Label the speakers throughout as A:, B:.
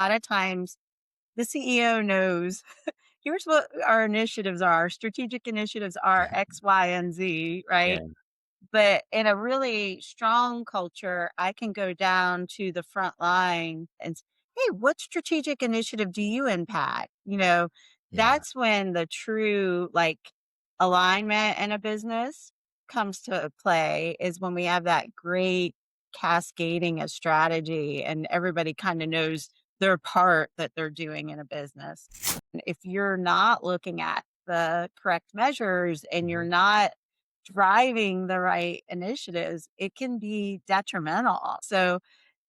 A: A lot of times the CEO knows here's what our initiatives are. Strategic initiatives are X, Y, and Z,
B: Yeah,
A: right? But in a really strong culture, I can go down to the front line and hey, what strategic initiative do you impact?
B: yeah,
A: That's when the true alignment in a business comes to play is when we have that great cascading of strategy and everybody kind of knows their part that they're doing in a business. And if you're not looking at the correct measures and you're
B: mhm.
A: not driving the right initiatives, it can be detrimental. So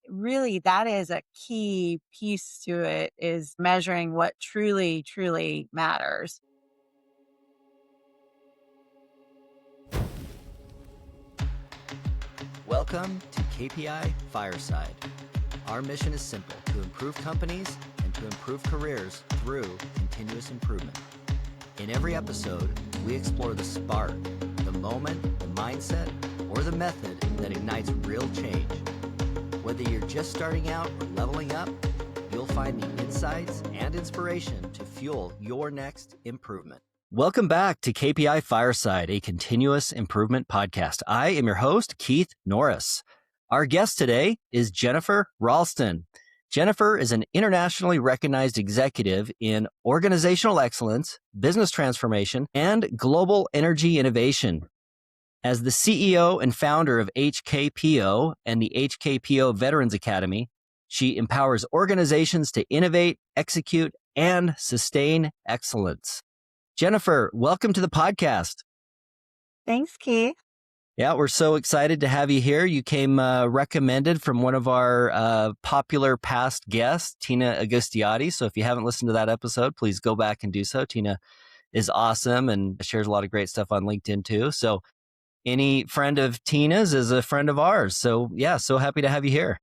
A: really that is a key piece to it is measuring what truly, truly matters.
B: Welcome to KPI Fireside. Our mission is simple to improve companies and to improve careers through continuous improvement. In every episode, we explore the spark, the moment, the mindset, or the method that ignites real change. Whether you're just starting out or leveling up, you'll find the insights and inspiration to fuel your next improvement. Welcome back to KPI Fireside, a continuous improvement podcast. I am your host, Keith Norris. Our guest today is Jennifer Ralston. Jennifer is an internationally recognized executive in organizational excellence, business transformation, and global energy innovation. As the CEO and founder of HKPO and the HKPO Veterans Academy, she empowers organizations to innovate, execute, and sustain excellence. Jennifer, welcome to the podcast.
A: Thanks, Keith.
B: Yeah, we're so excited to have you here. You came recommended from one of our popular past guests, Tina Agustiati. So if you haven't listened to that episode, please go back and do so. Tina is awesome and shares a lot of great stuff on LinkedIn too. So any friend of Tina's is a friend of ours. So yeah, so happy to have you here.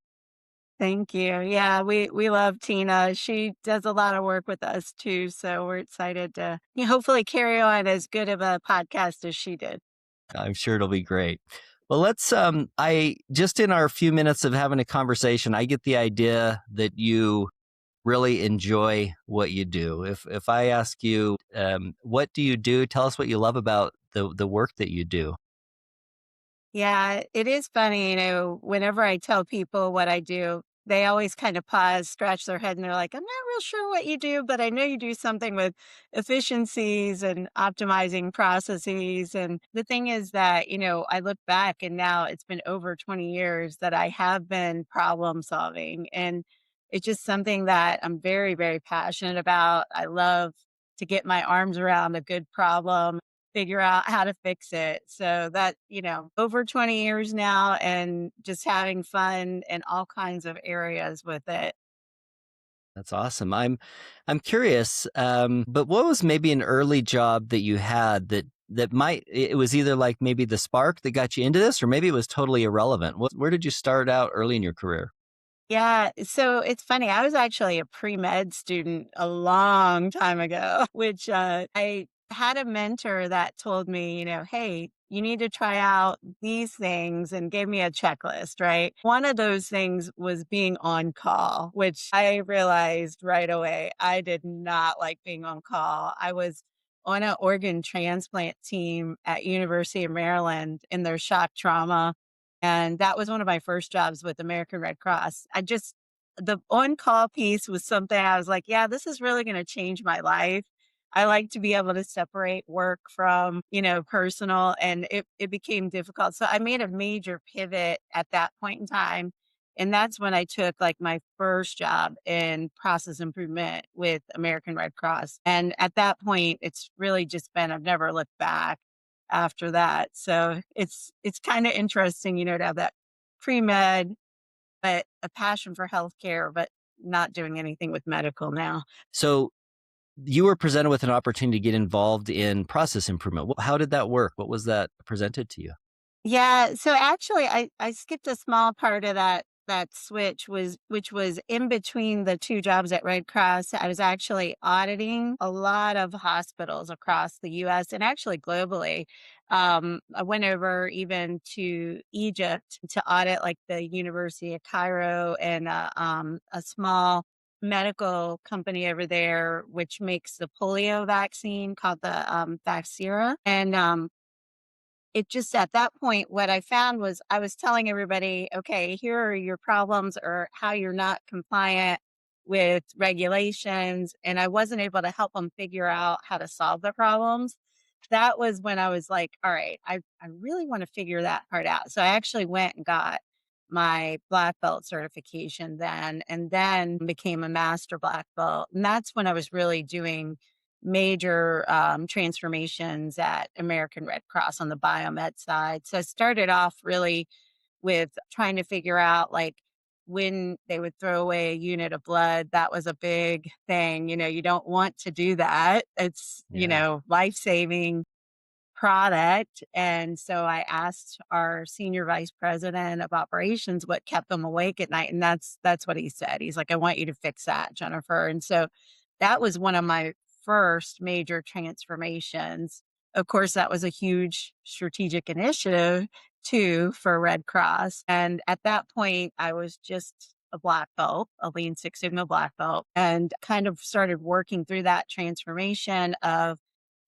A: Thank you. Yeah, we love Tina. She does a lot of work with us too. So we're excited to hopefully carry on as good of a podcast as she did.
B: I'm sure it'll be great. Well, let's I just in our few minutes of having a conversation, I get the idea that you really enjoy what you do. If I ask you, what do you do? Tell us what you love about the work that you do.
A: Yeah, it is funny, whenever I tell people what I do, they always kind of pause, scratch their head, and they're like, I'm not real sure what you do, but I know you do something with efficiencies and optimizing processes. And the thing is that, I look back and now it's been over 20 years that I have been problem solving. And it's just something that I'm very, very passionate about. I love to get my arms around a good problem, figure out how to fix it. So that, over 20 years now and just having fun in all kinds of areas with it.
B: That's awesome. I'm curious, but what was maybe an early job that you had that might it was either like maybe the spark that got you into this, or maybe it was totally irrelevant. Where did you start out early in your career?
A: Yeah, so it's funny. I was actually a pre-med student a long time ago, which I had a mentor that told me, hey, you need to try out these things and gave me a checklist, right? One of those things was being on call, which I realized right away I did not like being on call. I was on an organ transplant team at University of Maryland in their shock trauma, and that was one of my first jobs with American Red Cross. The on-call piece was something I was like, yeah, this is really going to change my life. I like to be able to separate work from, personal, and it became difficult. So I made a major pivot at that point in time. And that's when I took like my first job in process improvement with American Red Cross. And at that point, it's really just been, I've never looked back after that. So it's kind of interesting, to have that pre-med, but a passion for healthcare, but not doing anything with medical now.
B: So you were presented with an opportunity to get involved in process improvement. How did that work? What was that presented to you?
A: Yeah, so actually I skipped a small part of that switch which was in between the two jobs at Red Cross. I was actually auditing a lot of hospitals across the US and actually globally. I went over even to Egypt to audit like the University of Cairo and a small medical company over there, which makes the polio vaccine called the Vaxira. And it just at that point, what I found was I was telling everybody, okay, here are your problems or how you're not compliant with regulations. And I wasn't able to help them figure out how to solve the problems. That was when I was like, all right, I really want to figure that part out. So I actually went and got my black belt certification then, and then became a master black belt. And that's when I was really doing major transformations at American Red Cross on the biomed side. So I started off really with trying to figure out like when they would throw away a unit of blood. That was a big thing. You don't want to do that. It's,
B: Yeah.
A: life saving product. And so I asked our senior vice president of operations what kept them awake at night. And that's what he said. He's like, I want you to fix that, Jennifer. And so that was one of my first major transformations. Of course, that was a huge strategic initiative too for Red Cross. And at that point, I was just a black belt, a Lean Six Sigma black belt, and kind of started working through that transformation of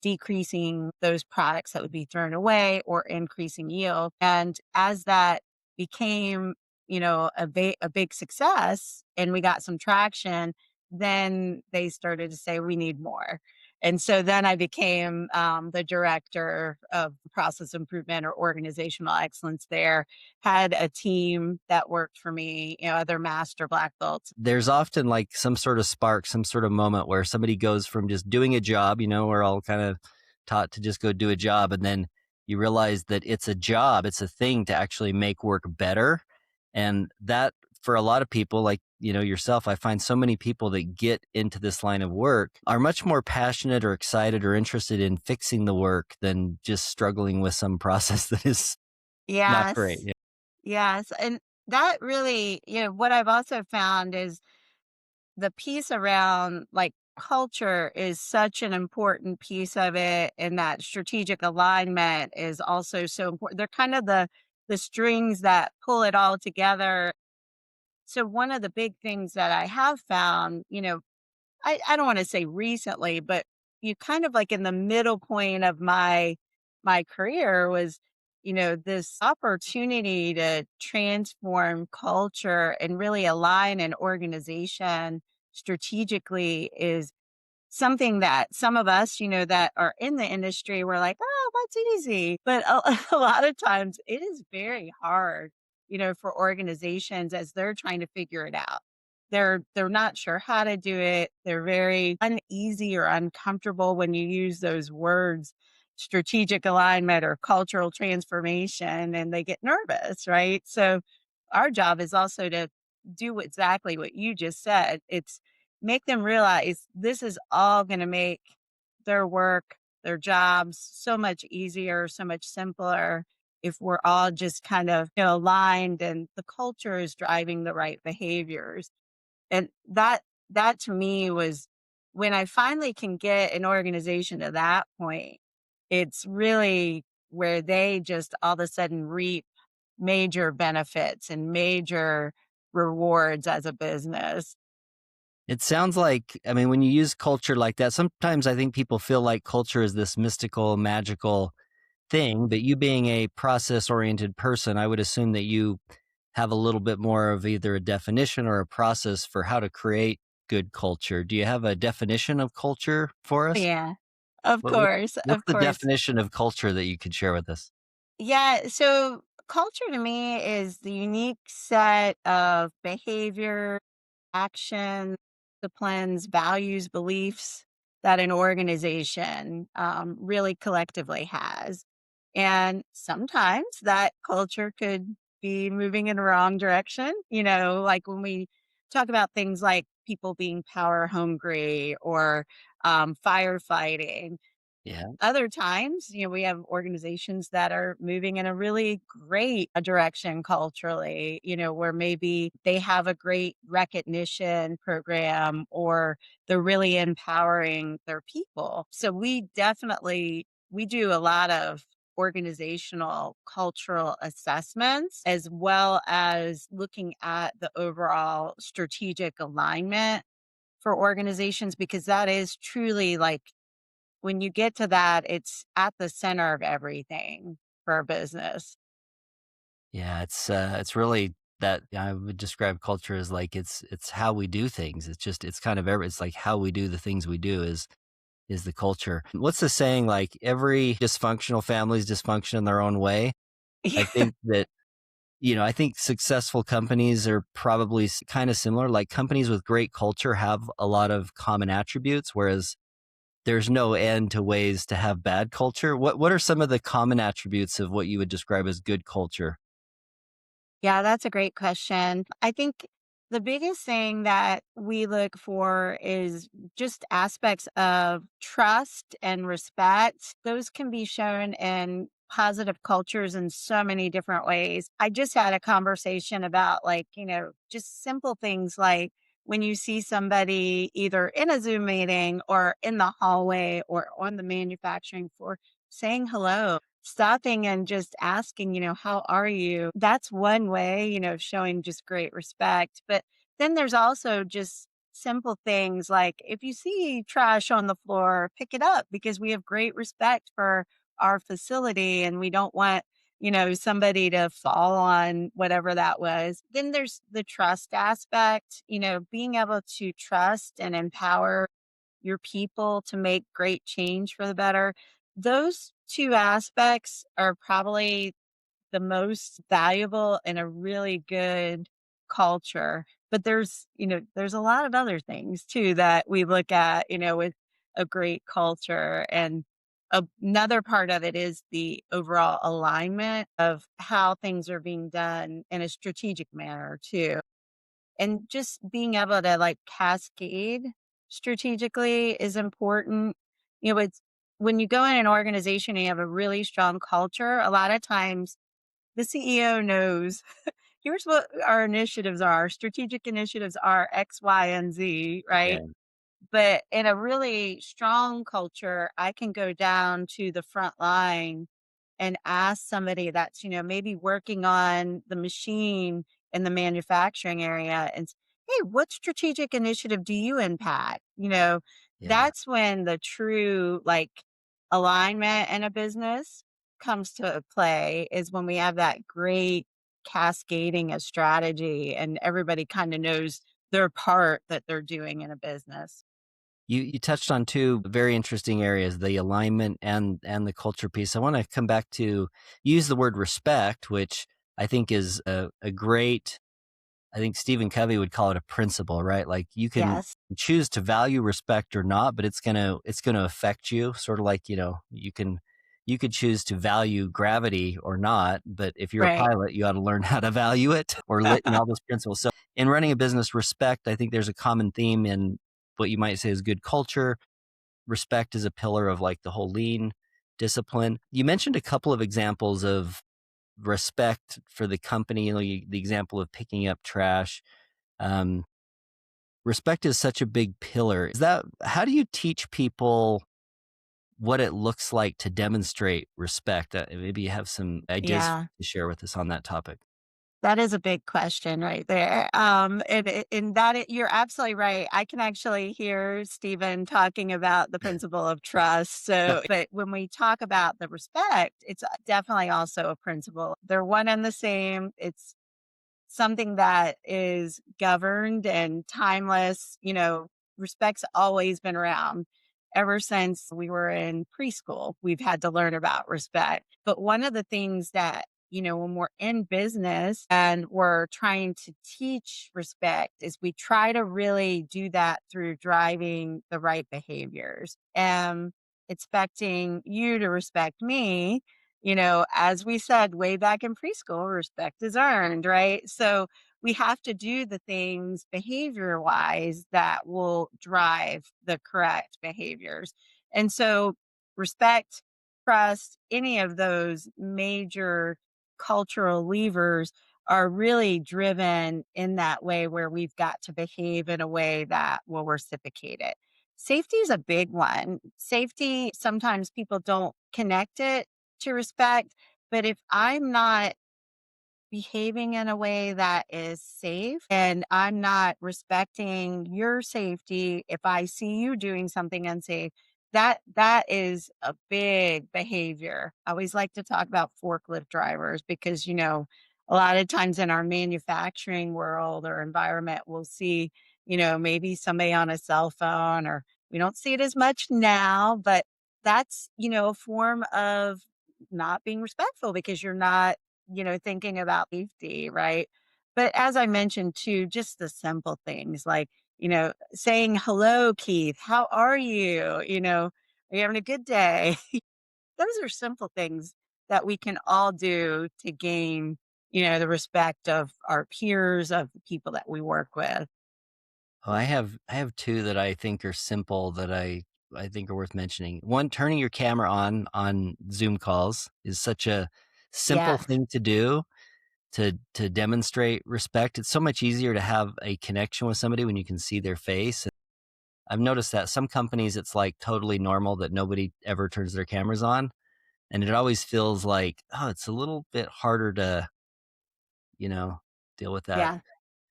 A: decreasing those products that would be thrown away or increasing yield. And as that became, a big success and we got some traction, then they started to say, we need more. And so then I became the director of process improvement or organizational excellence there, had a team that worked for me, other master black belts.
B: There's often like some sort of spark, some sort of moment where somebody goes from just doing a job, we're all kind of taught to just go do a job. And then you realize that it's a job, it's a thing to actually make work better. And that for a lot of people, like, yourself, I find so many people that get into this line of work are much more passionate or excited or interested in fixing the work than just struggling with some process that is not great.
A: Yes. Yes. And that really, what I've also found is the piece around like culture is such an important piece of it. And that strategic alignment is also so important. They're kind of the strings that pull it all together. So one of the big things that I have found, I don't want to say recently, but you kind of like in the middle point of my career was, this opportunity to transform culture and really align an organization strategically is something that some of us, that are in the industry, we're like, oh, that's easy. But a lot of times it is very hard, for organizations as they're trying to figure it out. They're not sure how to do it. They're very uneasy or uncomfortable when you use those words, strategic alignment or cultural transformation, and they get nervous, right? So our job is also to do exactly what you just said. It's make them realize this is all going to make their work, their jobs so much easier, so much simpler if we're all just kind of aligned and the culture is driving the right behaviors. And that to me was when I finally can get an organization to that point, it's really where they just all of a sudden reap major benefits and major rewards as a business.
B: It sounds like, when you use culture like that, sometimes I think people feel like culture is this mystical, magical thing, but you being a process oriented person, I would assume that you have a little bit more of either a definition or a process for how to create good culture. Do you have a definition of culture for us?
A: Yeah, of
B: What, what,
A: course,
B: what's
A: of
B: the
A: course.
B: definition of culture that you could share with us?
A: Yeah, so culture to me is the unique set of behavior, action, disciplines, values, beliefs that an organization really collectively has. And sometimes that culture could be moving in the wrong direction, like when we talk about things like people being power hungry or firefighting.
B: Yeah.
A: Other times, we have organizations that are moving in a really great direction culturally, where maybe they have a great recognition program or they're really empowering their people. So we do a lot of organizational cultural assessments as well as looking at the overall strategic alignment for organizations because that is truly like when you get to that, it's at the center of everything for a business.
B: Yeah, it's really that I would describe culture as like it's how we do things. It's just it's kind of it's like how we do the things we do is the culture. What's the saying? Like every dysfunctional family is dysfunction in their own way. I think that I think successful companies are probably kind of similar. Like companies with great culture have a lot of common attributes, whereas there's no end to ways to have bad culture. What are some of the common attributes of what you would describe as good culture?
A: Yeah, that's a great question. I think the biggest thing that we look for is just aspects of trust and respect. Those can be shown in positive cultures in so many different ways. I just had a conversation about, like, just simple things like when you see somebody either in a Zoom meeting or in the hallway or on the manufacturing floor saying hello, stopping and just asking, how are you? That's one way, of showing just great respect. But then there's also just simple things like if you see trash on the floor, pick it up because we have great respect for our facility and we don't want, somebody to fall on whatever that was. Then there's the trust aspect, being able to trust and empower your people to make great change for the better. Those two aspects are probably the most valuable in a really good culture. But there's a lot of other things too that we look at, with a great culture. And another part of it is the overall alignment of how things are being done in a strategic manner too. And just being able to, like, cascade strategically is important. It's when you go in an organization and you have a really strong culture, a lot of times the CEO knows, here's what our initiatives are. Strategic initiatives are X, Y, and Z, right?
B: Yeah.
A: But in a really strong culture, I can go down to the front line and ask somebody that's, maybe working on the machine in the manufacturing area and hey, what strategic initiative do you impact?
B: Yeah.
A: That's when the true like alignment in a business comes to play is when we have that great cascading of strategy and everybody kind of knows their part that they're doing in a business.
B: You touched on two very interesting areas, the alignment and the culture piece. I want to come back to use the word respect, which I think is a great I think Stephen Covey would call it a principle, right? Like you can
A: Yes.
B: choose to value respect or not, but it's gonna affect you. Sort of like, you could choose to value gravity or not, but if you're a
A: Right.
B: pilot, you ought to learn how to value it or all those principles. So in running a business, respect, I think there's a common theme in what you might say is good culture. Respect is a pillar of like the whole lean discipline. You mentioned a couple of examples of respect for the company, the example of picking up trash. Um, Respect is such a big pillar. Is that how do you teach people what it looks like to demonstrate respect? Maybe you have some ideas
A: Yeah.
B: to share with us on that topic.
A: That is a big question right there. And you're absolutely right. I can actually hear Stephen talking about the principle of trust. So, but when we talk about the respect, it's definitely also a principle. They're one and the same. It's something that is governed and timeless. Respect's always been around. Ever since we were in preschool, we've had to learn about respect. But one of the things that, when we're in business and we're trying to teach respect is we try to really do that through driving the right behaviors and expecting you to respect me. As we said way back in preschool, respect is earned, right? So we have to do the things behavior wise that will drive the correct behaviors. And so respect, trust, any of those major cultural levers are really driven in that way where we've got to behave in a way that will reciprocate it. Safety is a big one. Safety, sometimes people don't connect it to respect. But if I'm not behaving in a way that is safe and I'm not respecting your safety if I see you doing something unsafe, that is a big behavior. I always like to talk about forklift drivers because, a lot of times in our manufacturing world or environment, we'll see, maybe somebody on a cell phone, or we don't see it as much now, but that's, a form of not being respectful because you're not, thinking about safety, right? But as I mentioned too, just the simple things like, saying, hello, Keith, how are you? Are you having a good day? Those are simple things that we can all do to gain, the respect of our peers, of the people that we work with.
B: Oh, I have two that I think are simple that I think are worth mentioning. One, turning your camera on Zoom calls is such a simple
A: Yes.
B: thing to do to demonstrate respect. It's so much easier to have a connection with somebody when you can see their face. I've noticed that some companies it's like totally normal that nobody ever turns their cameras on, and it always feels like, oh, it's a little bit harder to, you know, deal with that.
A: Yeah.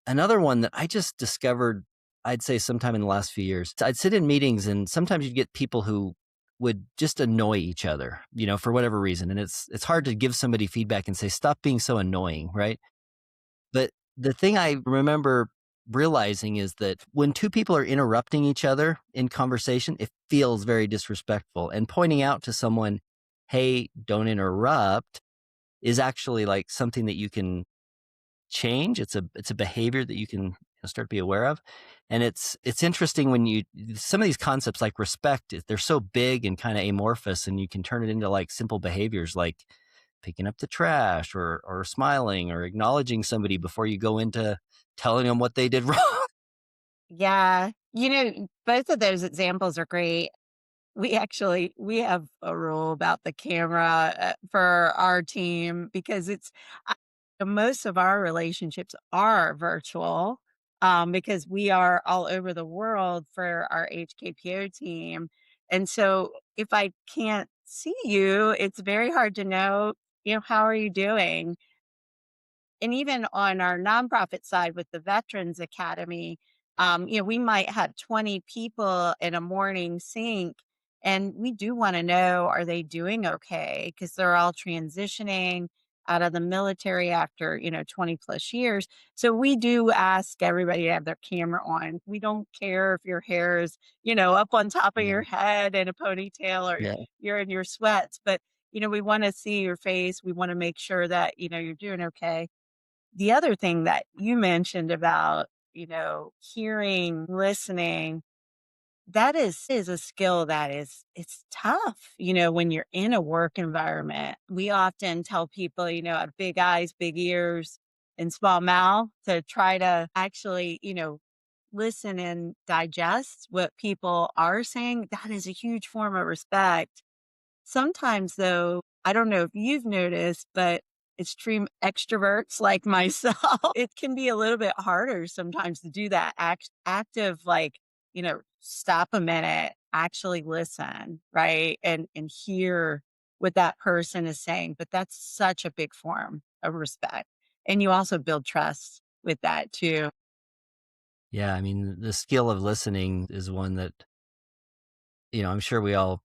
B: Another one that I just discovered, I'd say sometime in the last few years, I'd sit in meetings and sometimes you'd get people who would just annoy each other, for whatever reason. And it's hard to give somebody feedback and say, stop being so annoying, right? But the thing I remember realizing is that when two people are interrupting each other in conversation, it feels very disrespectful. And pointing out to someone, hey, don't interrupt, is actually like something that you can change. It's a behavior that you can start to be aware of. And it's interesting when some of these concepts like respect, they're so big and kind of amorphous, and you can turn it into like simple behaviors like picking up the trash or smiling or acknowledging somebody before you go into telling them what they did wrong.
A: Yeah. Both of those examples are great. We have a rule about the camera, for our team because I most of our relationships are virtual, because we are all over the world for our HKPO team, and so if I can't see you, it's very hard to know, how are you doing? And even on our nonprofit side with the Veterans Academy, we might have 20 people in a morning sync, and we do want to know, are they doing okay? Because they're all transitioning out of the military after, 20 plus years. So we do ask everybody to have their camera on. We don't care if your hair is, up on top of
B: Yeah.
A: your head in a ponytail or
B: Yeah.
A: you're in your sweats, but we want to see your face. We want to make sure that, you're doing okay. The other thing that you mentioned about, hearing, listening, that is a skill that it's tough, when you're in a work environment. We often tell people, have big eyes, big ears, and small mouth to try to actually, listen and digest what people are saying. That is a huge form of respect. Sometimes, though, I don't know if you've noticed, but extreme extroverts like myself, it can be a little bit harder sometimes to do that active, like, stop a minute, actually listen, right? And hear what that person is saying. But that's such a big form of respect. And you also build trust with that too.
B: Yeah. I mean, the skill of listening is one that, I'm sure we all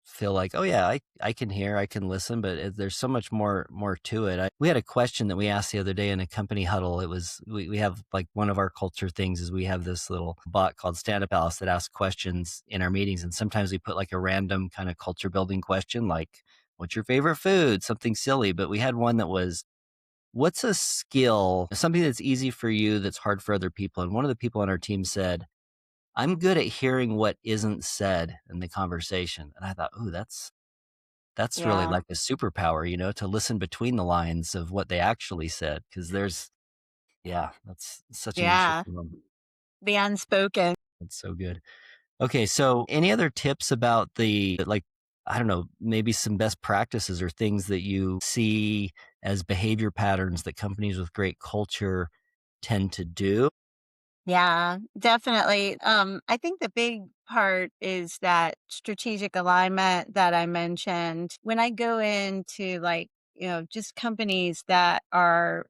B: feel like, oh yeah, I can hear, I can listen, but there's so much more to it. We had a question that we asked the other day in a company huddle. It was we have like one of our culture things is we have this little bot called Stand Up Alice that asks questions in our meetings, and sometimes we put like a random kind of culture building question like, "What's your favorite food?" Something silly, but we had one that was, "What's a skill, something that's easy for you that's hard for other people?" And one of the people on our team said, I'm good at hearing what isn't said in the conversation. And I thought, ooh, that's really
A: Yeah.
B: like a superpower, to listen between the lines of what they actually said. Cause yeah, that's such an
A: Yeah.
B: interesting one.
A: The unspoken.
B: That's so good. Okay. So any other tips about like, I don't know, maybe some best practices or things that you see as behavior patterns that companies with great culture tend to do?
A: Yeah, definitely. I think the big part is that strategic alignment that I mentioned. When I go into, like, just companies that are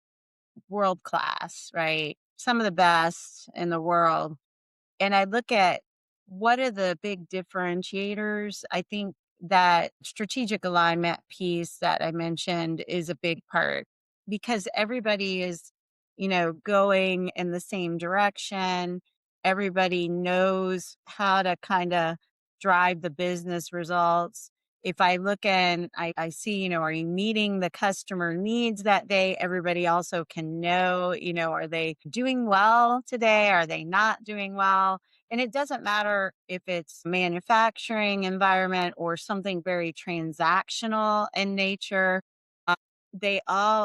A: world class, right? Some of the best in the world. And I look at what are the big differentiators. I think that strategic alignment piece that I mentioned is a big part because everybody is, going in the same direction. Everybody knows how to kind of drive the business results. If I look and I see, are you meeting the customer needs that day? Everybody also can know, are they doing well today? Are they not doing well? And it doesn't matter if it's manufacturing environment or something very transactional in nature. Uh,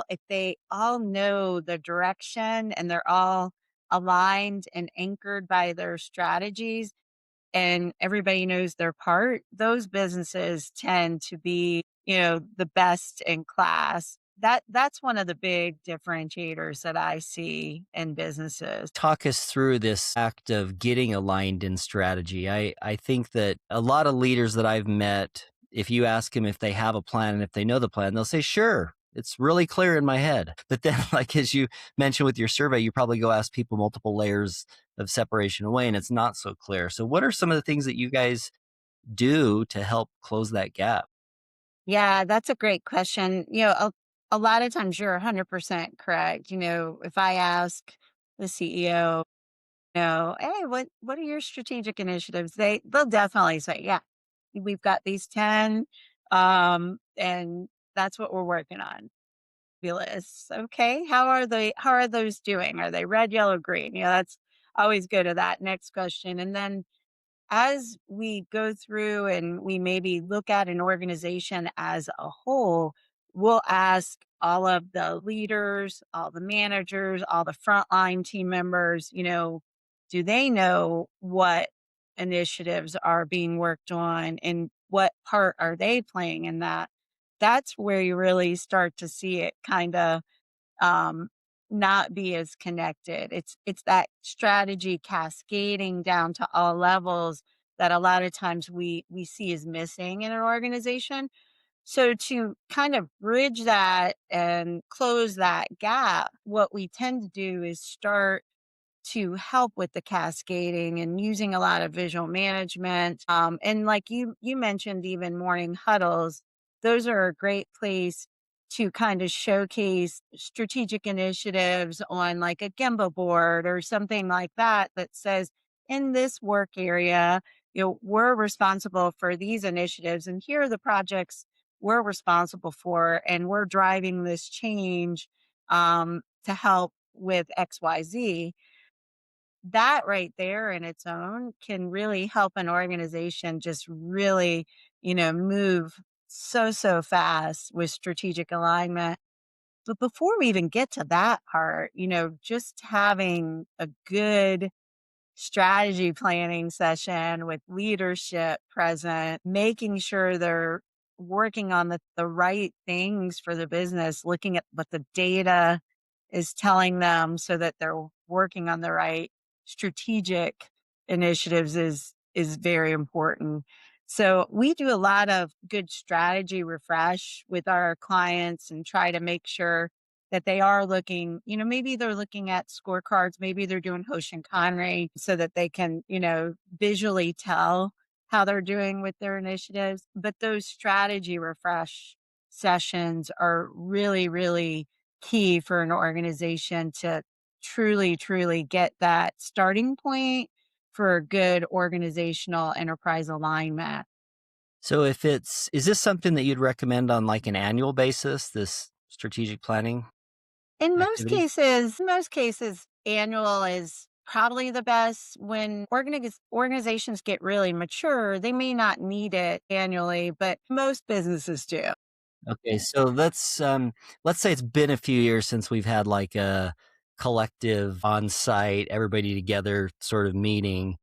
A: if they all know the direction and they're all aligned and anchored by their strategies and everybody knows their part, those businesses tend to be, the best in class. That's one of the big differentiators that I see in businesses.
B: Talk us through this act of getting aligned in strategy. I think that a lot of leaders that I've met, if you ask them if they have a plan and if they know the plan, they'll say, sure, it's really clear in my head. But then, like as you mentioned with your survey, you probably go ask people multiple layers of separation away and it's not so clear. So what are some of the things that you guys do to help close that gap?
A: Yeah, that's a great question. A lot of times you're 100% correct. If I ask the CEO, hey, what are your strategic initiatives? They'll definitely say, yeah, we've got these 10, and that's what we're working on. Fabulous. Okay, how are those doing? Are they red, yellow, green? That's always go to that next question, and then as we go through and we maybe look at an organization as a whole, we'll ask all of the leaders, all the managers, all the frontline team members, do they know what initiatives are being worked on and what part are they playing in that? That's where you really start to see it kind of um, not be as connected. It's that strategy cascading down to all levels that a lot of times we see is missing in an organization. So to kind of bridge that and close that gap, what we tend to do is start to help with the cascading and using a lot of visual management. And like you mentioned, even morning huddles, those are a great place to kind of showcase strategic initiatives on like a Gemba board or something like that that says, in this work area, we're responsible for these initiatives, and here are the projects we're responsible for, and we're driving this change to help with XYZ. That right there in its own can really help an organization just really, move so fast with strategic alignment. But before we even get to that part, just having a good strategy planning session with leadership present, making sure they're working on the right things for the business, looking at what the data is telling them so that they're working on the right strategic initiatives is very important. So we do a lot of good strategy refresh with our clients and try to make sure that they are looking, maybe they're looking at scorecards, maybe they're doing Hoshin so that they can, visually tell how they're doing with their initiatives. But those strategy refresh sessions are really, really key for an organization to truly get that starting point for a good organizational enterprise alignment.
B: So is this something that you'd recommend on like an annual basis, this strategic planning activity?
A: In most cases, annual is probably the best. When organizations get really mature, they may not need it annually, but most businesses do.
B: Okay, so let's say it's been a few years since we've had like a collective on-site, everybody together sort of meeting.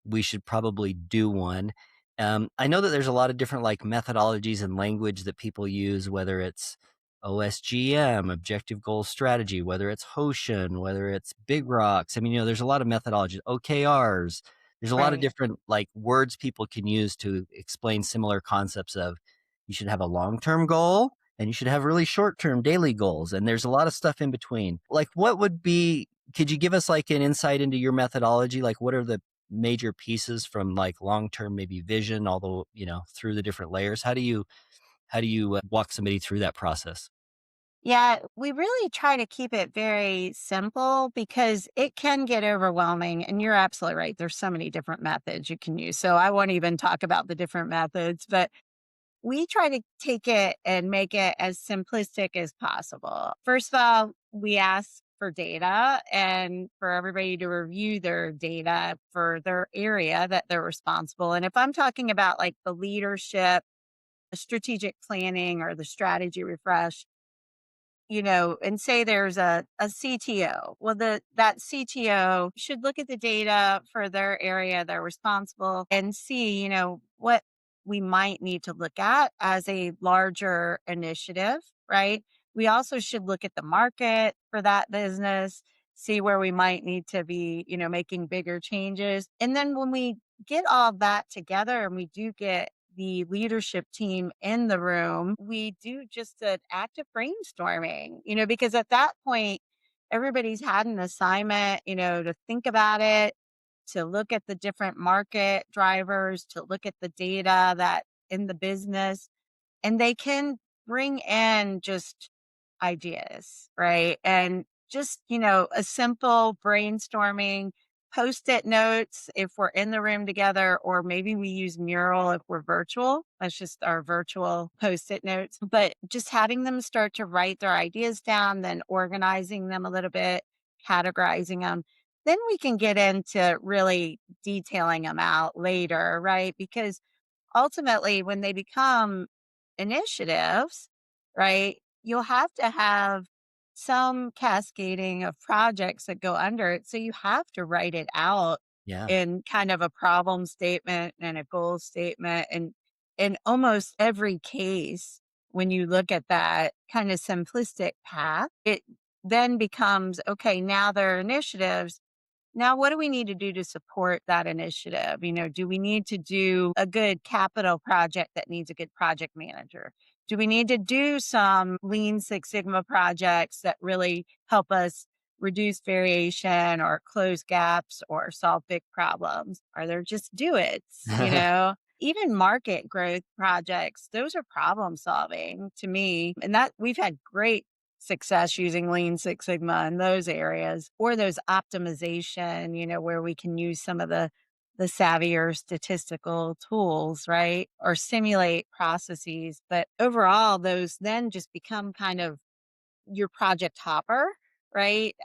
B: We should probably do one. I know that there's a lot of different like methodologies and language that people use, whether it's OSGM, Objective Goal Strategy, whether it's Hoshin, whether it's Big Rocks. I mean, there's a lot of methodologies, OKRs. There's a lot of
A: Right.
B: different like words people can use to explain similar concepts of you should have a long-term goal and you should have really short-term daily goals. And there's a lot of stuff in between. Like, could you give us like an insight into your methodology? Like, what are the major pieces from like long-term, maybe vision, although, through the different layers? How do you walk somebody through that process?
A: Yeah, we really try to keep it very simple because it can get overwhelming. And you're absolutely right. There's so many different methods you can use. So I won't even talk about the different methods, but we try to take it and make it as simplistic as possible. First of all, we ask for data and for everybody to review their data for their area that they're responsible. And if I'm talking about like the leadership, the strategic planning, or the strategy refresh, and say there's a CTO. Well, that CTO should look at the data for their area they're responsible and see, what we might need to look at as a larger initiative, right? We also should look at the market for that business, see where we might need to be, making bigger changes. And then when we get all that together and we do get the leadership team in the room, we do just an active brainstorming, because at that point, everybody's had an assignment, to think about it, to look at the different market drivers, to look at the data that in the business, and they can bring in just ideas, right? And just, a simple brainstorming, post-it notes if we're in the room together, or maybe we use Mural if we're virtual. That's just our virtual post-it notes. But just having them start to write their ideas down, then organizing them a little bit, categorizing them. Then we can get into really detailing them out later, right? Because ultimately, when they become initiatives, right, you'll have to have some cascading of projects that go under it. So you have to write it out
B: Yeah.
A: in kind of a problem statement and a goal statement. And in almost every case, when you look at that kind of simplistic path, it then becomes okay, now there are initiatives. Now, what do we need to do to support that initiative? Do we need to do a good capital project that needs a good project manager? Do we need to do some Lean Six Sigma projects that really help us reduce variation or close gaps or solve big problems? Are there just do it's, Even market growth projects, those are problem solving to me. And that we've had great success using Lean Six Sigma in those areas, or those optimization, where we can use some of the savvier statistical tools, right? Or simulate processes. But overall, those then just become kind of your project hopper, right?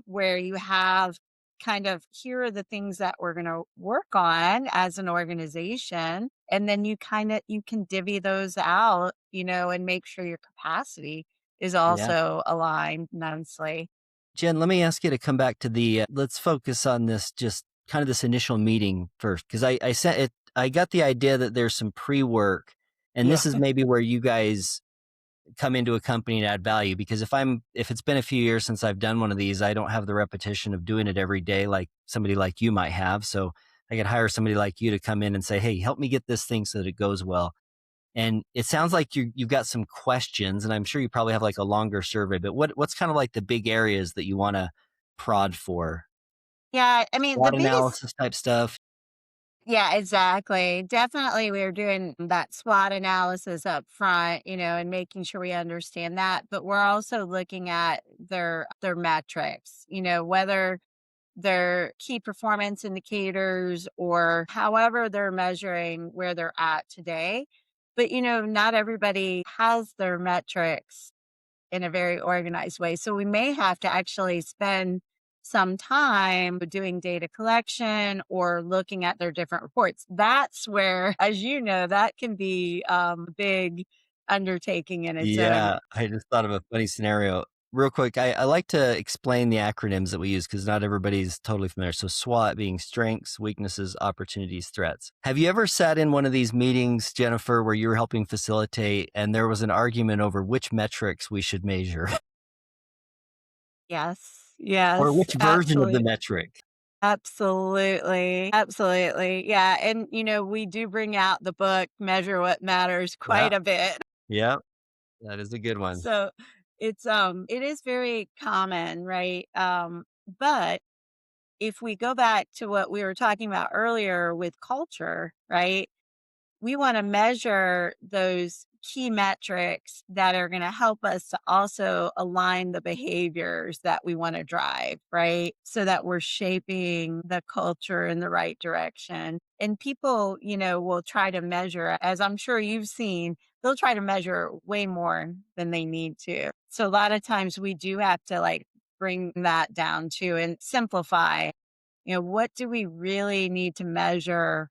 A: Where you have kind of here are the things that we're going to work on as an organization, and then you can divvy those out, and make sure your capacity is
B: Yeah.
A: also aligned nicely.
B: Jen, let me ask you to come back to let's focus on this, just kind of this initial meeting first. Cause I sent it, I got the idea that there's some pre-work, and
A: Yeah.
B: this is maybe where you guys come into a company and add value. Because if it's been a few years since I've done one of these, I don't have the repetition of doing it every day like somebody like you might have. So I could hire somebody like you to come in and say, hey, help me get this thing so that it goes well. And it sounds like you've got some questions, and I'm sure you probably have like a longer survey, but what's kind of like the big areas that you want to prod for?
A: Yeah. I mean, the
B: SWOT
A: biggest
B: analysis type stuff.
A: Yeah, exactly. Definitely, we're doing that SWOT analysis up front, and making sure we understand that. But we're also looking at their metrics, whether their key performance indicators or however they're measuring where they're at today. But not everybody has their metrics in a very organized way. So we may have to actually spend some time doing data collection or looking at their different reports. That's where, as you know, that can be a big undertaking in its own.
B: Yeah, I just thought of a funny scenario. Real quick, I like to explain the acronyms that we use because not everybody's totally familiar. So SWOT being strengths, weaknesses, opportunities, threats. Have you ever sat in one of these meetings, Jennifer, where you were helping facilitate and there was an argument over which metrics we should measure
A: Yes,
B: or
A: yes,
B: which version of the
A: absolutely.
B: metric?
A: Absolutely. Absolutely. Yeah. And, we do bring out the book, Measure What Matters,
B: Yeah,
A: quite a bit.
B: yeah. That is a good one.
A: So it is very common, right? But if we go back to what we were talking about earlier with culture, right? We want to measure those key metrics that are going to help us to also align the behaviors that we want to drive, right? So that we're shaping the culture in the right direction. And people, will try to measure, as I'm sure you've seen, they'll try to measure way more than they need to. So a lot of times we do have to like bring that down to and simplify, what do we really need to measure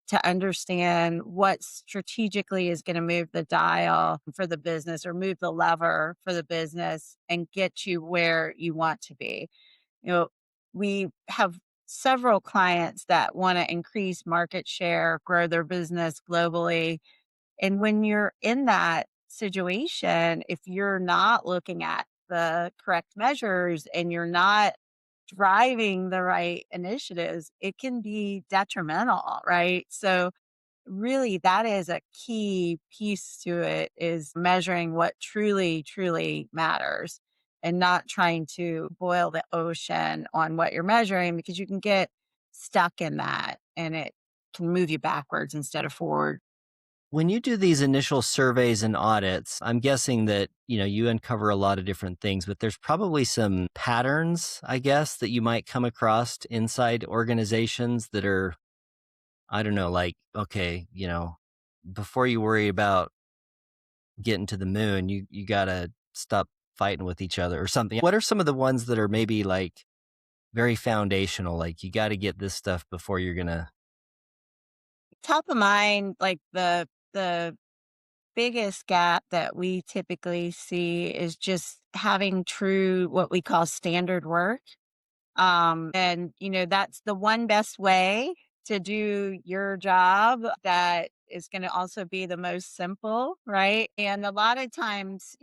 A: to understand what strategically is going to move the dial for the business or move the lever for the business and get you where you want to be. You know, we have several clients that want to increase market share, grow their business globally. And when you're in that situation, if you're not looking at the correct measures and you're not driving the right initiatives, it can be detrimental, right? So really that is a key piece to it is measuring what truly, truly matters and not trying to boil the ocean on what you're measuring because you can get stuck in that and it can move you backwards instead of forward.
B: When you do these initial surveys and audits, I'm guessing that, you uncover a lot of different things, but there's probably some patterns, I guess, that you might come across inside organizations that are, I don't know, like, okay, before you worry about getting to the moon, you got to stop fighting with each other or something. What are some of the ones that are maybe like very foundational? Like you got to get this stuff before you're going to.
A: Top of mind, like the biggest gap that we typically see is just having true what we call standard work. And that's the one best way to do your job that is going to also be the most simple, right? And a lot of times,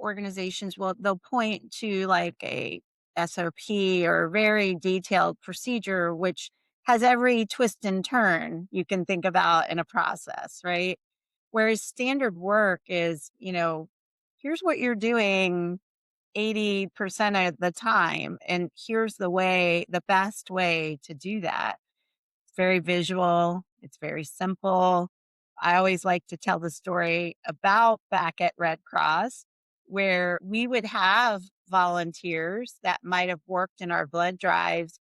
A: organizations they'll point to like a SOP or a very detailed procedure, which has every twist and turn you can think about in a process, right? Whereas standard work is, here's what you're doing 80% of the time. And here's the best way to do that. It's very visual, it's very simple. I always like to tell the story about back at Red Cross, where we would have volunteers that might have worked in our blood drives,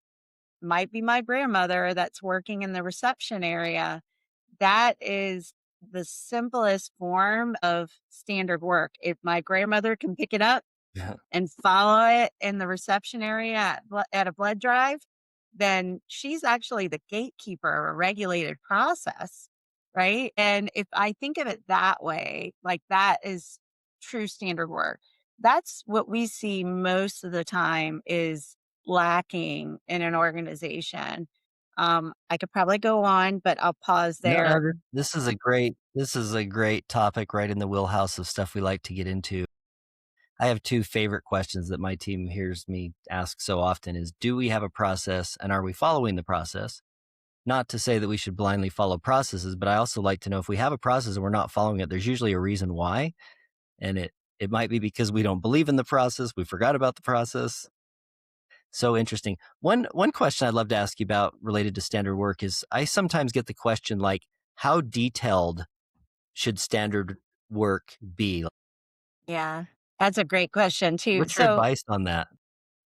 A: might be my grandmother that's working in the reception area. That is the simplest form of standard work. If my grandmother can pick it up, and follow it in the reception area at a blood drive, then she's actually the gatekeeper of a regulated process, right? And if I think of it that way, like that is true standard work. That's what we see most of the time is lacking in an organization. I could probably go on, but I'll pause
B: No,
A: there.
B: this is a great topic right in the wheelhouse of stuff we like to get into. I have two favorite questions that my team hears me ask so often is, do we have a process and are we following the process? Not to say that we should blindly follow processes, but I also like to know if we have a process and we're not following it, there's usually a reason why. And it might be because we don't believe in the process, we forgot about the process. So interesting. One question I'd love to ask you about related to standard work is I sometimes get the question like, how detailed should standard work be?
A: Yeah, that's a great question too.
B: What's your
A: So
B: advice on that?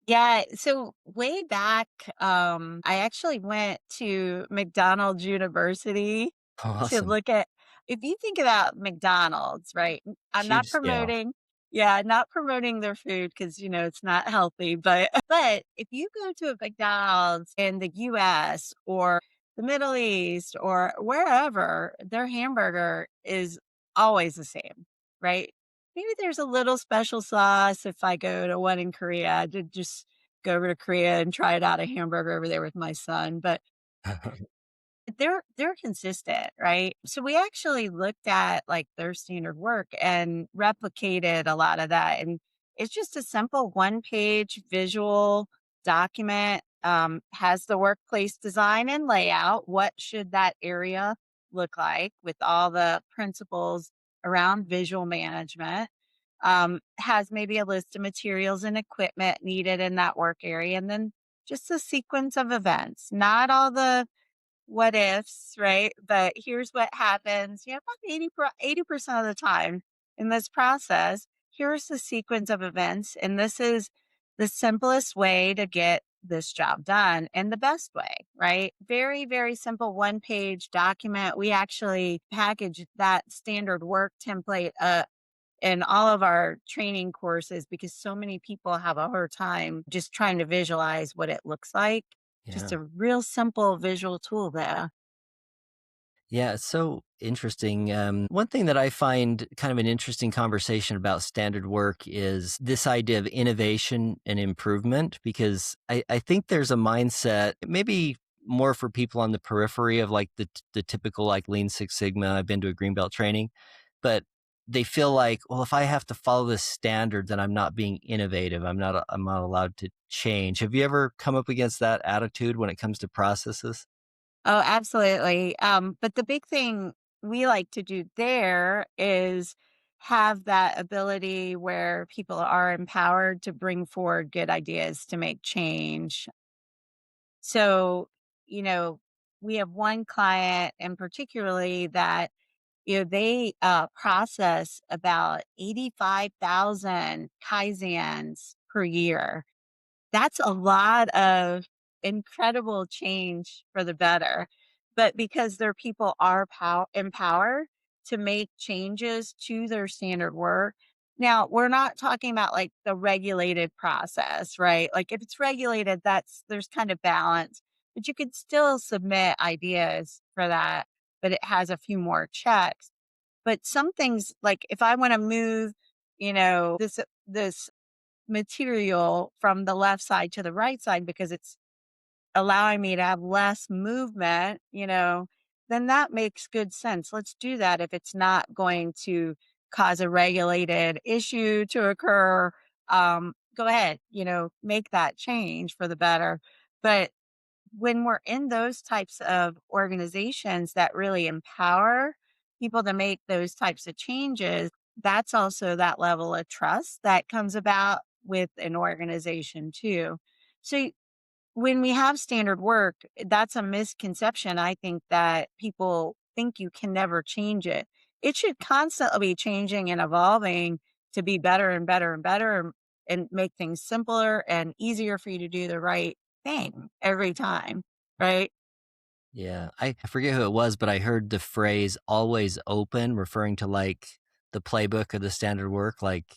A: yeah, so way back, I actually went to McDonald's University to
B: Awesome.
A: look at if you think about McDonald's, right? I'm not
B: Huge scale.
A: promoting yeah, not promoting their food because it's not healthy, but but if you go to a McDonald's in the US or the Middle East or wherever, their hamburger is always the same, right? Maybe there's a little special sauce if I go to one in Korea to just go over to Korea and try it out a hamburger over there with my son, but they're consistent, right? So we actually looked at like their standard work and replicated a lot of that. And it's just a simple one-page visual document, has the workplace design and layout. What should that area look like with all the principles? around visual management, has maybe a list of materials and equipment needed in that work area, and then just a sequence of events, not all the what ifs, right? But here's what happens. About 80% of the time in this process, here's the sequence of events. And this is the simplest way to get this job done and the best way, right? Very, very simple one page document. We actually package that standard work template in all of our training courses because so many people have a hard time just trying to visualize what it looks like. Just
B: Yeah.
A: a real simple visual tool there.
B: Yeah, it's so interesting. One thing that I find kind of an interesting conversation about standard work is this idea of innovation and improvement, because I think there's a mindset, maybe more for people on the periphery of like the typical like Lean Six Sigma. I've been to a green belt training, but they feel like, well, if I have to follow this standard, then I'm not being innovative. I'm not allowed to change. Have you ever come up against that attitude when it comes to processes?
A: Oh, absolutely. But the big thing we like to do there is have that ability where people are empowered to bring forward good ideas to make change. So, you know, we have one client and particularly that, they process about 85,000 Kaizens per year. That's a lot of incredible change for the better, but because their people are empowered to make changes to their standard work. Now, we're not talking about like the regulated process, right? Like if it's regulated, there's kind of balance, but you could still submit ideas for that, but it has a few more checks. But some things like if I want to move, this material from the left side to the right side because it's allowing me to have less movement, then that makes good sense. Let's do that if it's not going to cause a regulated issue to occur. Go ahead, make that change for the better. But when we're in those types of organizations that really empower people to make those types of changes, that's also that level of trust that comes about with an organization too. So when we have standard work, that's a misconception. I think that people think you can never change it. It should constantly be changing and evolving to be better and better and better and make things simpler and easier for you to do the right thing every time, right?
B: Yeah, I forget who it was, but I heard the phrase always open, referring to like the playbook or the standard work. Like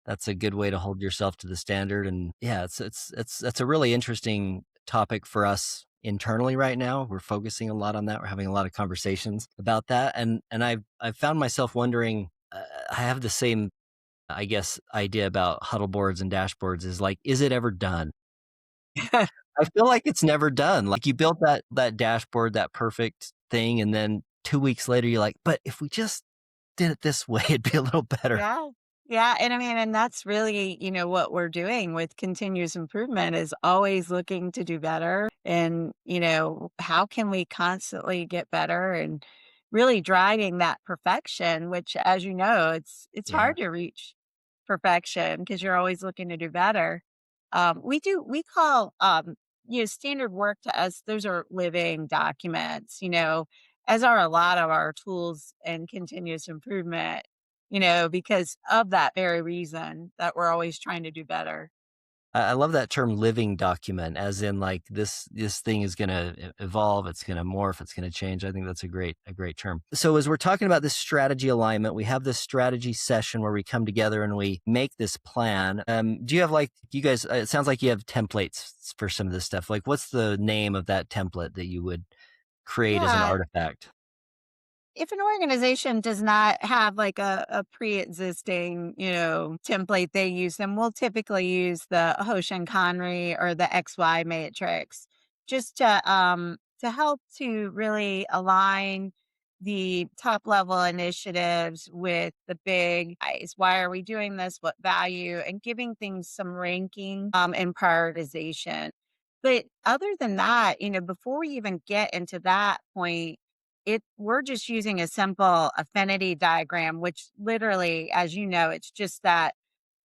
B: that's a good way to hold yourself to the standard. And yeah, that's a really interesting topic for us internally right now. We're focusing a lot on that. We're having a lot of conversations about that. And I've found myself wondering, I have the same, I guess, idea about huddle boards and dashboards is like, is it ever done? I feel like it's never done. Like you built that dashboard, that perfect thing, and then 2 weeks later you're like, "But if we just did it this way, it'd be a little better."
A: Yeah. Yeah. And I mean, and that's really, what we're doing with continuous improvement is always looking to do better. And, how can we constantly get better and really driving that perfection, which as you know, it's
B: Yeah.
A: hard to reach perfection because you're always looking to do better. We call standard work to us, those are living documents, as are a lot of our tools and continuous improvement because of that very reason that we're always trying to do better.
B: I love that term living document, as in like this thing is gonna evolve, it's gonna morph, it's gonna change. I think that's a great term. So as we're talking about this strategy alignment, we have this strategy session where we come together and we make this plan. Do you have like you guys? It sounds like you have templates for some of this stuff. Like, what's the name of that template that you would create as an
A: Yeah.
B: artifact?
A: If an organization does not have like a pre-existing, template they use, then we'll typically use the Hoshin Conry or the XY matrix just to help to really align the top level initiatives with the big guys. Why are we doing this? What value? And giving things some ranking and prioritization. But other than that, before we even get into that point, we're just using a simple affinity diagram, which literally, as you know, it's just that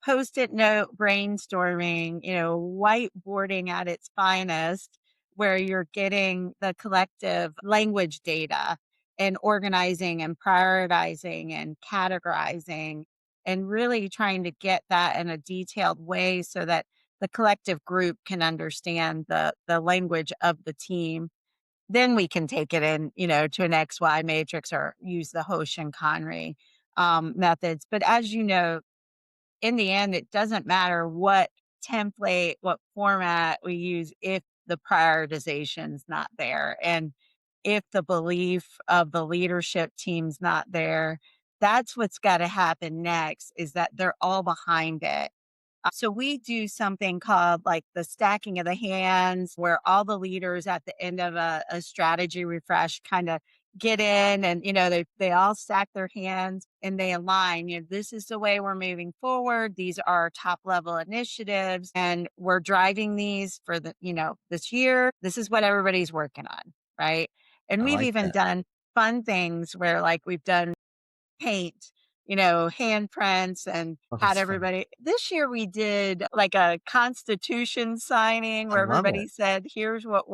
A: post-it note brainstorming, whiteboarding at its finest, where you're getting the collective language data and organizing and prioritizing and categorizing and really trying to get that in a detailed way so that the collective group can understand the language of the team. Then we can take it in, to an XY matrix or use the Hosh and Conry methods. But as you know, in the end, it doesn't matter what template, what format we use if the prioritization's not there. And if the belief of the leadership team's not there, that's what's got to happen next is that they're all behind it. So we do something called like the stacking of the hands, where all the leaders at the end of a strategy refresh kind of get in and they all stack their hands and they align. This is the way we're moving forward. These are our top level initiatives and we're driving these for this year. This is what everybody's working on, right? And
B: I
A: we've
B: like
A: even
B: that.
A: done fun things where like we've done paint, handprints and
B: Oh,
A: had
B: that's fun.
A: everybody. This year we did like a constitution signing
B: I
A: where
B: love it.
A: everybody said, here's what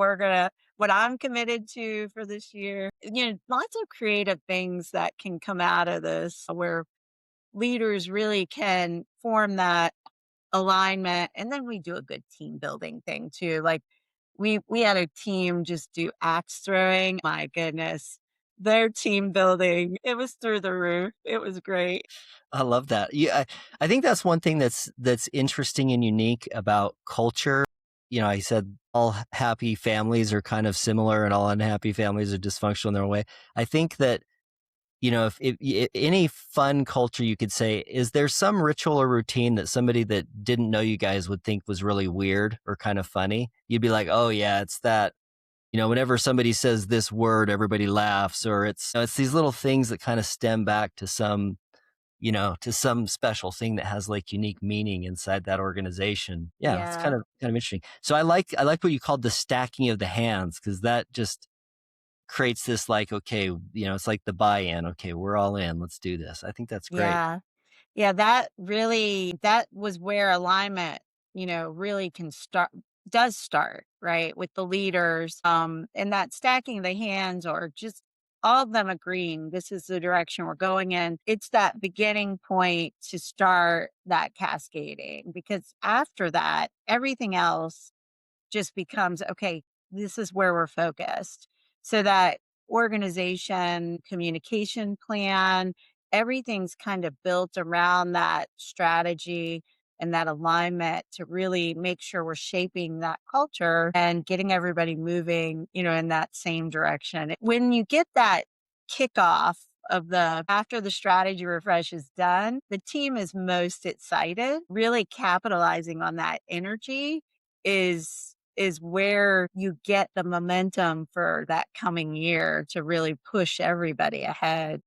A: I'm committed to for this year. Lots of creative things that can come out of this where leaders really can form that alignment. And then we do a good team building thing too. Like we had a team just do axe throwing. My goodness. Their team building, it was through the roof. It was great.
B: I love that. Yeah, I think that's one thing that's interesting and unique about culture. I said all happy families are kind of similar and all unhappy families are dysfunctional in their own way. I think that, if any fun culture you could say, is there some ritual or routine that somebody that didn't know you guys would think was really weird or kind of funny? You'd be like, oh yeah, it's that. Whenever somebody says this word, everybody laughs, or it's these little things that kind of stem back to some special thing that has like unique meaning inside that organization. Yeah, it's kind
A: Yeah.
B: of interesting. So I like what you called the stacking of the hands, because that just creates this like, okay, it's like the buy-in. Okay, we're all in. Let's do this. I think that's great.
A: Yeah. Yeah, that was where alignment, really does start, right? With the leaders, and that stacking the hands or just all of them agreeing this is the direction we're going in. It's that beginning point to start that cascading because after that, everything else just becomes okay, this is where we're focused. So that organization, communication plan, everything's kind of built around that strategy and that alignment to really make sure we're shaping that culture and getting everybody moving, in that same direction. When you get that kickoff of the after the strategy refresh is done, the team is most excited, really capitalizing on that energy is where you get the momentum for that coming year to really push everybody ahead.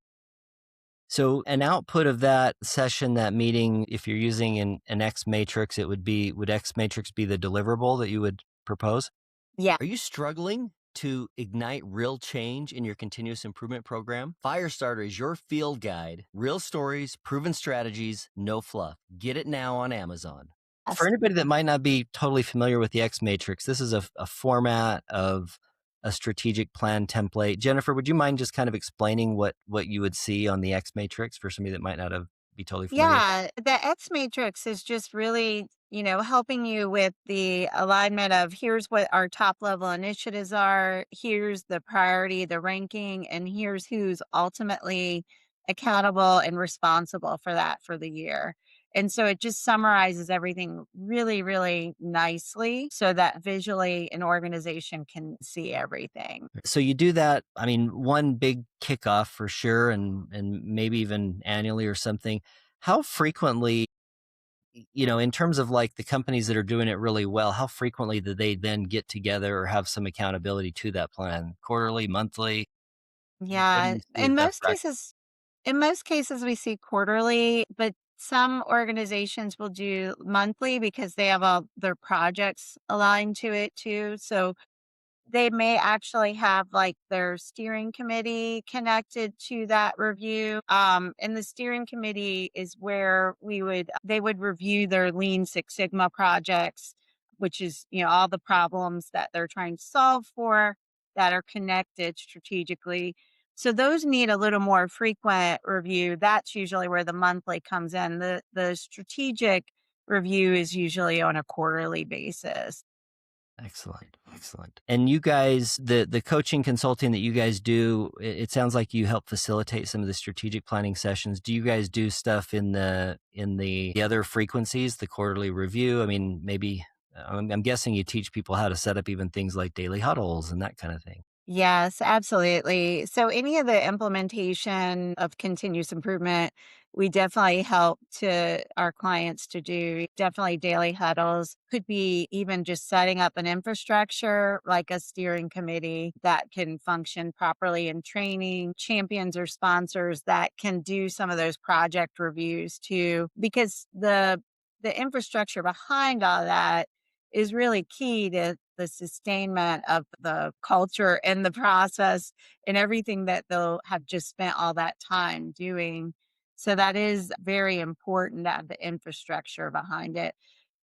B: So an output of that session, that meeting, if you're using an X matrix, would X matrix be the deliverable that you would propose?
A: Yeah.
B: Are you struggling to ignite real change in your continuous improvement program? Firestarter is your field guide. Real stories, proven strategies, no fluff. Get it now on Amazon. For
A: Yes.
B: anybody that might not be totally familiar with the X Matrix, this is a format of a strategic plan template. Jennifer, would you mind just kind of explaining what you would see on the X Matrix for somebody that might not be totally familiar?
A: Yeah, the X matrix is just really, helping you with the alignment of here's what our top level initiatives are, here's the priority, the ranking, and here's who's ultimately accountable and responsible for that for the year. And so it just summarizes everything really, really nicely so that visually an organization can see everything.
B: So you do that. I mean, one big kickoff for sure, and maybe even annually or something. How frequently, in terms of like the companies that are doing it really well, how frequently do they then get together or have some accountability to that plan? Quarterly, monthly? What do
A: Yeah,
B: you see as best practice?
A: in most cases we see quarterly, but some organizations will do monthly because they have all their projects aligned to it too. So They may actually have like their steering committee connected to that review. And the steering committee is where they would review their Lean Six Sigma projects, which is, all the problems that they're trying to solve for that are connected strategically. So those need a little more frequent review. That's usually where the monthly comes in. The strategic review is usually on a quarterly basis.
B: Excellent. Excellent. And you guys, the coaching consulting that you guys do, it sounds like you help facilitate some of the strategic planning sessions. Do you guys do stuff in the other frequencies, the quarterly review? I mean, maybe I'm guessing you teach people how to set up even things like daily huddles and that kind of thing.
A: Yes, absolutely. So any of the implementation of continuous improvement, we definitely help to our clients to do definitely daily huddles. Could be even just setting up an infrastructure like a steering committee that can function properly in training, champions or sponsors that can do some of those project reviews too, because the infrastructure behind all that is really key to the sustainment of the culture and the process and everything that they'll have just spent all that time doing. So that is very important to have the infrastructure behind it.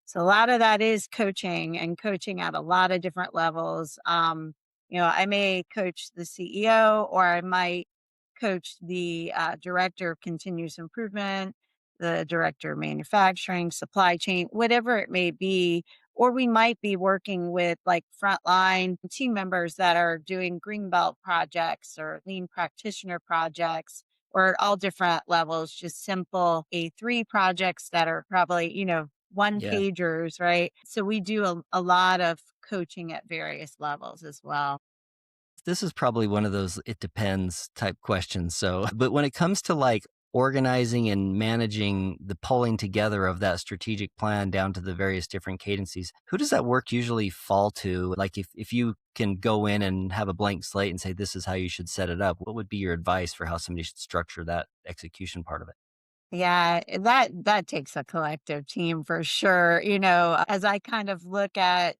A: So a lot of that is coaching and coaching at a lot of different levels. I may coach the CEO or I might coach the director of continuous improvement, the director of manufacturing, supply chain, whatever it may be. Or we might be working with like frontline team members that are doing green belt projects or lean practitioner projects or at all different levels, just simple A3 projects that are probably, one
B: Yeah.
A: pagers, right? So we do a lot of coaching at various levels as well.
B: This is probably one of those it depends type questions. So, but when it comes to like organizing and managing the pulling together of that strategic plan down to the various different cadences, who does that work usually fall to? Like if you can go in and have a blank slate and say, this is how you should set it up, what would be your advice for how somebody should structure that execution part of it?
A: Yeah, that takes a collective team for sure. As I kind of look at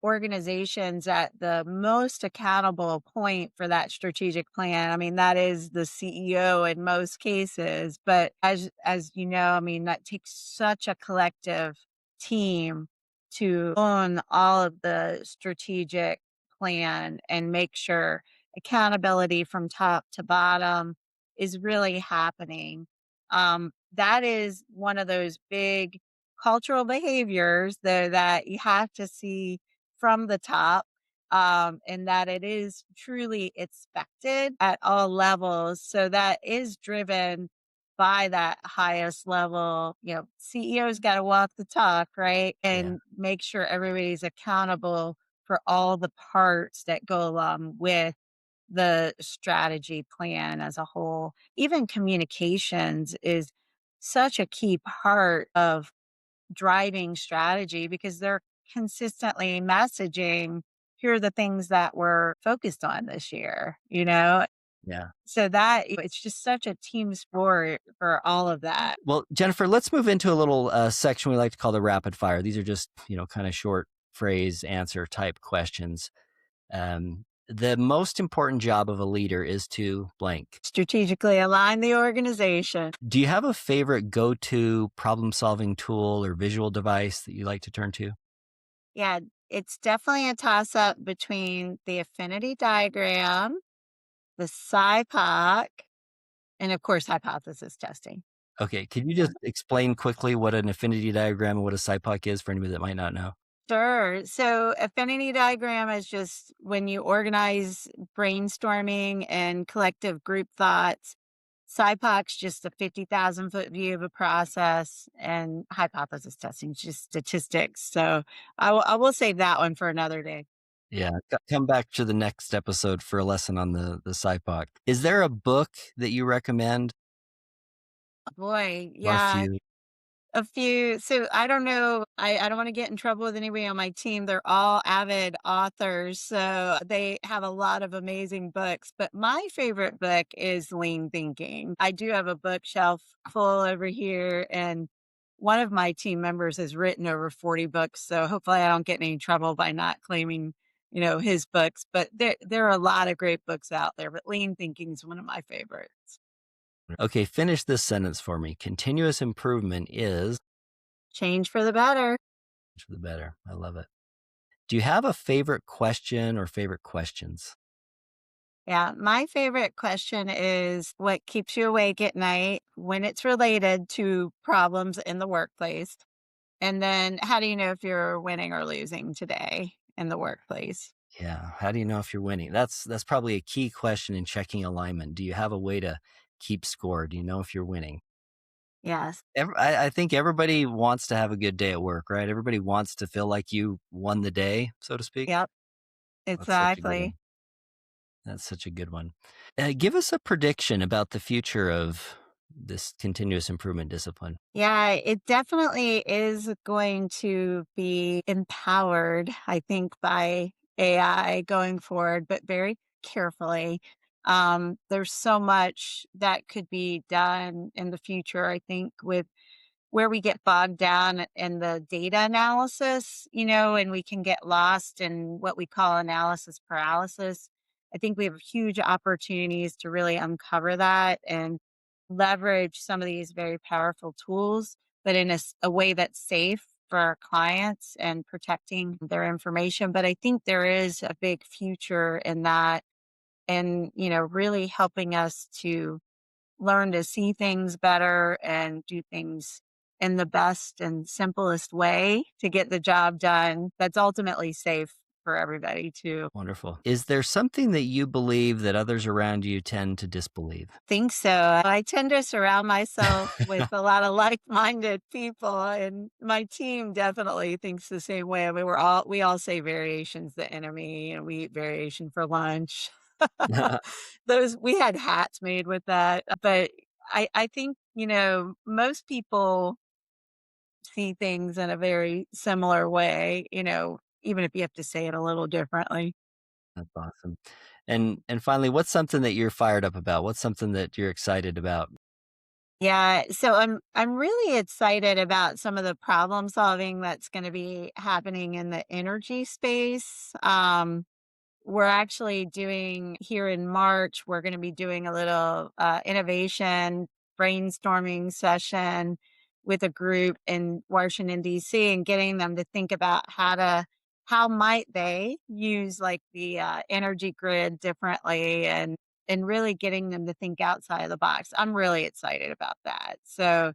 A: organizations at the most accountable point for that strategic plan. I mean, that is the CEO in most cases, but as you know, I mean, that takes such a collective team to own all of the strategic plan and make sure accountability from top to bottom is really happening. That is one of those big cultural behaviors though that you have to see from the top, and that it is truly expected at all levels. So that is driven by that highest level. CEO's got to walk the talk, right?
B: Yeah.
A: And make sure everybody's accountable for all the parts that go along with the strategy plan as a whole. Even communications is such a key part of driving strategy because they're consistently messaging, here are the things that we're focused on this year.
B: Yeah.
A: So that it's just such a team sport for all of that.
B: Well, Jennifer, let's move into a little section we like to call the rapid fire. These are just, kind of short phrase answer type questions. The most important job of a leader is to blank.
A: Strategically align the organization.
B: Do you have a favorite go-to problem-solving tool or visual device that you like to turn to?
A: Yeah, it's definitely a toss up between the affinity diagram, the SIPOC, and of course, hypothesis testing.
B: Okay, can you just explain quickly what an affinity diagram and what a SIPOC is for anybody that might not know?
A: Sure. So, affinity diagram is just when you organize brainstorming and collective group thoughts. SIPOC's just a 50,000-foot view of a process, and hypothesis testing is just statistics. So, I will save that one for another day.
B: Yeah, come back to the next episode for a lesson on the SIPOC. Is there a book that you recommend
A: Boy,
B: or a
A: yeah.
B: few?
A: A few. So I don't know. I don't want to get in trouble with anybody on my team. They're all avid authors. So they have a lot of amazing books. But my favorite book is Lean Thinking. I do have a bookshelf full over here. And one of my team members has written over 40 books. So hopefully I don't get in any trouble by not claiming, his books, but there are a lot of great books out there, but Lean Thinking is one of my favorites.
B: Okay, finish this sentence for me. Continuous improvement is
A: Change for the better.
B: for the better. I love it. Do you have a favorite question or favorite questions?
A: Yeah, my favorite question is what keeps you awake at night when it's related to problems in the workplace? And then how do you know if you're winning or losing today in the workplace?
B: Yeah. How do you know if you're winning? That's probably a key question in checking alignment. Do you have a way to keep score? Do you know if you're winning?
A: Yes.
B: I think everybody wants to have a good day at work, right? Everybody wants to feel like you won the day, so to speak.
A: Yep.
B: That's such a good
A: Exactly.
B: one. That's such a good one. Give us a prediction about the future of this continuous improvement discipline.
A: Yeah, it definitely is going to be empowered, I think, by AI going forward, but very carefully. There's so much that could be done in the future, I think, with where we get bogged down in the data analysis, and we can get lost in what we call analysis paralysis. I think we have huge opportunities to really uncover that and leverage some of these very powerful tools, but in a way that's safe for our clients and protecting their information. But I think there is a big future in that and, really helping us to learn to see things better and do things in the best and simplest way to get the job done that's ultimately safe for everybody too.
B: Wonderful. Is there something that you believe that others around you tend to disbelieve?
A: Think so. I tend to surround myself with a lot of like-minded people, and my team definitely thinks the same way. I mean, we all say variation's the enemy, and we eat variation for lunch. Those we had hats made with that, but I think, most people see things in a very similar way, even if you have to say it a little differently.
B: That's awesome. And finally, what's something that you're fired up about? What's something that you're excited about?
A: Yeah, so I'm really excited about some of the problem solving that's going to be happening in the energy space. We're actually doing here in March, we're going to be doing a little innovation brainstorming session with a group in Washington, D.C., and getting them to think about how might they use like the energy grid differently and really getting them to think outside of the box. I'm really excited about that. So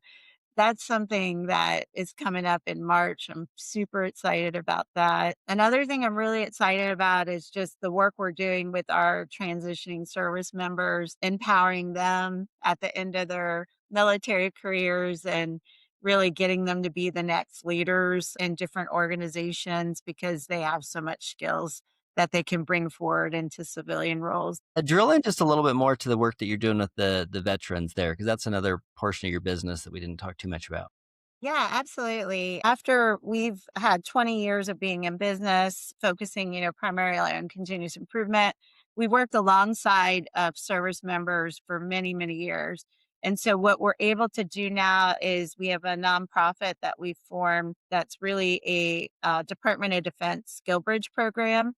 A: that's something that is coming up in March. I'm super excited about that. Another thing I'm really excited about is just the work we're doing with our transitioning service members, empowering them at the end of their military careers and really getting them to be the next leaders in different organizations because they have so much skills that they can bring forward into civilian roles.
B: Drill in just a little bit more to the work that you're doing with the veterans there, because that's another portion of your business that we didn't talk too much about.
A: Yeah, absolutely. After we've had 20 years of being in business, focusing, primarily on continuous improvement, we worked alongside of service members for many, many years. And so what we're able to do now is we have a nonprofit that we formed that's really a Department of Defense skill bridge program.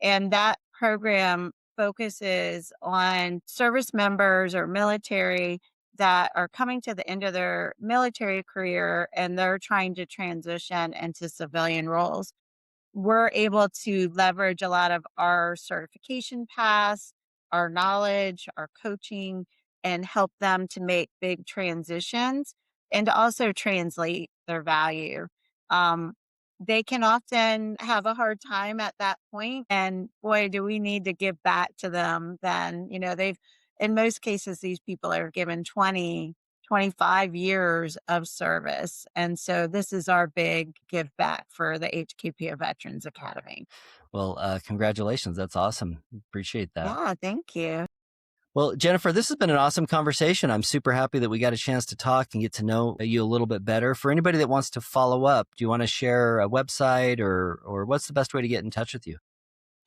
A: And that program focuses on service members or military that are coming to the end of their military career and they're trying to transition into civilian roles. We're able to leverage a lot of our certification paths, our knowledge, our coaching, and help them to make big transitions and to also translate their value. Um, they can often have a hard time at that point, and boy, do we need to give back to them then. In most cases, these people are given 20, 25 years of service. And so this is our big give back for the HKPO Veterans Academy.
B: Well, congratulations. That's awesome. Appreciate that.
A: Yeah, thank you.
B: Well, Jennifer, this has been an awesome conversation. I'm super happy that we got a chance to talk and get to know you a little bit better. For anybody that wants to follow up, do you want to share a website or what's the best way to get in touch with you?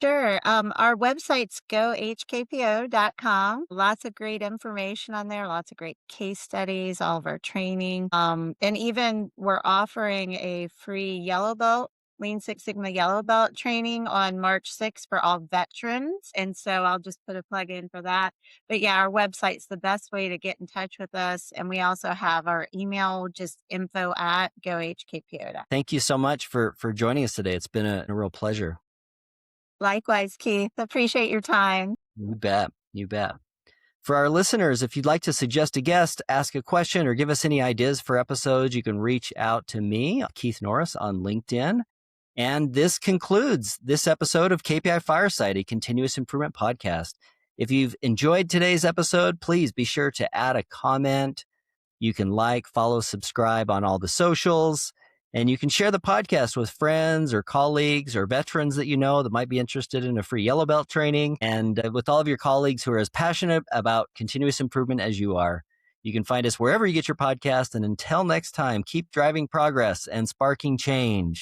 A: Sure. Our website's gohkpo.com. Lots of great information on there, lots of great case studies, all of our training. And even we're offering a free yellow belt Lean Six Sigma Yellow Belt training on March 6th for all veterans. And so I'll just put a plug in for that. But yeah, our website's the best way to get in touch with us. And we also have our email, just info@gohkpo.com.
B: Thank you so much for joining us today. It's been a real pleasure.
A: Likewise, Keith. Appreciate your time.
B: You bet. You bet. For our listeners, if you'd like to suggest a guest, ask a question, or give us any ideas for episodes, you can reach out to me, Keith Norris, on LinkedIn. And this concludes this episode of KPI Fireside, a continuous improvement podcast. If you've enjoyed today's episode, please be sure to add a comment. You can like, follow, subscribe on all the socials, and you can share the podcast with friends or colleagues or veterans that you know that might be interested in a free yellow belt training, and with all of your colleagues who are as passionate about continuous improvement as you are. You can find us wherever you get your podcast. And until next time, keep driving progress and sparking change.